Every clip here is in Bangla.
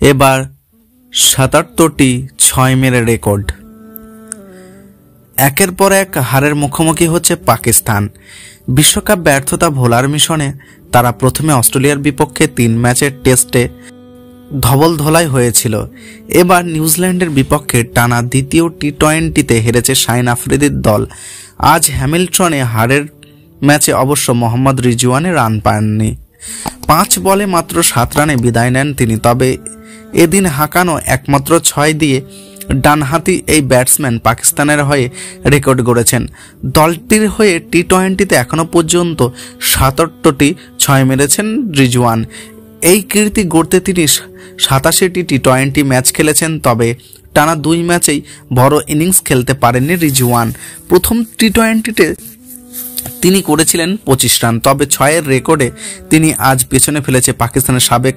এবার ৭৭টি ৬ মেরে রেকর্ড। একের পর এক হারের মুখোমুখি হচ্ছে পাকিস্তান। বিশ্বকাপ ব্যর্থতা ভোলার মিশনে তারা প্রথমে অস্ট্রেলিয়ার বিপক্ষে ৩ ম্যাচের টেস্টে ধবলধোলাই হয়েছিল। এবার নিউজিল্যান্ডের বিপক্ষে টানা দ্বিতীয় টি-20তে হেরেছে শাহিন আফ্রিদির দল। আজ হ্যামিল্টনে হারের ম্যাচে অবশ্য মোহাম্মদ রিজওয়ানে রান পাননি। ৫ বলে মাত্র ৭ রানে বিদায় নেন তিনি। তবে এদিন হাঁকানো একমাত্র ৬ দিয়ে ডানহাতি এই ব্যাটসম্যান পাকিস্তানের হয়ে রেকর্ড গড়েছেন। দলটির হয়ে টি-20তে এখনও পর্যন্ত ৭৭টি ৬ মেরেছেন রিজওয়ান। এই কীর্তি গড়তে তিনি ৮৭টি টি-20 ম্যাচ খেলেছেন। তবে টানা ২ ম্যাচেই বড় ইনিংস খেলতে পারেননি রিজওয়ান। প্রথম টি-20তে তিনি করেছিলেন ২৫ রান। তবে ৬-এর রেকর্ডে তিনি আজ পেছনে ফেলেছে পাকিস্তানের সাবেক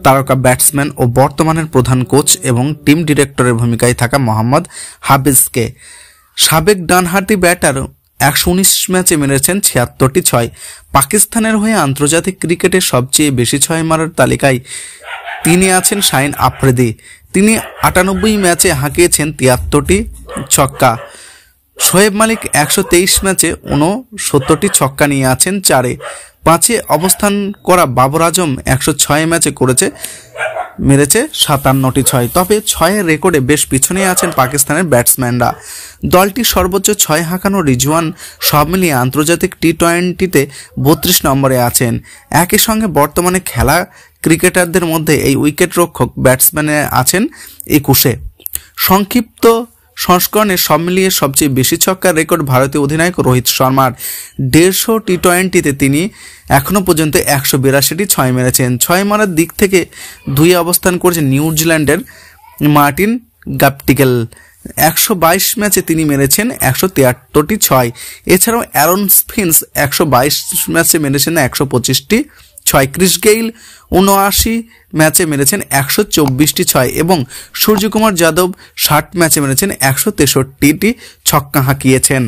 তারকা ব্যাটসম্যান ও বর্তমানের প্রধান কোচ এবং টিম ডিরেক্টরের ভূমিকায় থাকা মোহাম্মদ হাফিজকে। সাবেক ডানহাতি ব্যাটার ১১৯ ম্যাচে মেরেছেন ৭৬টি ৬। পাকিস্তানের হয়ে আন্তর্জাতিক ক্রিকেটে সবচেয়ে বেশি ৬ মারার তালিকায় তিনি আছেন শাহিন আফ্রিদি। তিনি ৯৮ ম্যাচে হাঁকিয়েছেন ৭৩টি ছক্কা। শোয়েব মালিক ১২৩ ম্যাচে ৬৯টি ছক্কা নিয়ে আছেন ৪-এ। ৫-এ অবস্থান করা বাবর আজম ১০৬ ম্যাচে মেরেছে ৫৭টি ৬। তবে ৬-এর রেকর্ডে বেশ পিছনে আছেন পাকিস্তানের ব্যাটসম্যানরা। দলটির সর্বোচ্চ ৬ হাঁকানো রিজওয়ান সব মিলিয়ে আন্তর্জাতিক টি-20তে ৩২ নম্বরে আছেন। একই সঙ্গে বর্তমানে খেলা ক্রিকেটারদের মধ্যে এই উইকেট রক্ষক ব্যাটসম্যানে আছেন ২১-এ। সংক্ষিপ্ত সংস্করণে সব মিলিয়ে সবচেয়ে বেশি ছক্কার রেকর্ড ভারতীয় অধিনায়ক রোহিত শর্মার। ১৫০ টি-20তে তিনি এখনও পর্যন্ত ১৮২টি ৬ মেরেছেন। ৬ মারার দিক থেকে ২-এ অবস্থান করেছেন নিউজিল্যান্ডের মার্টিন গাপটিকেল। ১২২ ম্যাচে তিনি মেরেছেন ১৭৩টি ৬। এছাড়াও অ্যারন ফিঞ্চ ১২২ ম্যাচে মেরেছেন ১২৫টি ৬। ক্রিস গেইল ৭৯ ম্যাচে মেরেছেন ১২৪টি ৬ এবং সূর্যকুমার যাদব ৬০ ম্যাচে মেরেছেন ১৬৩টি ছক্কা হাঁকিয়েছেন।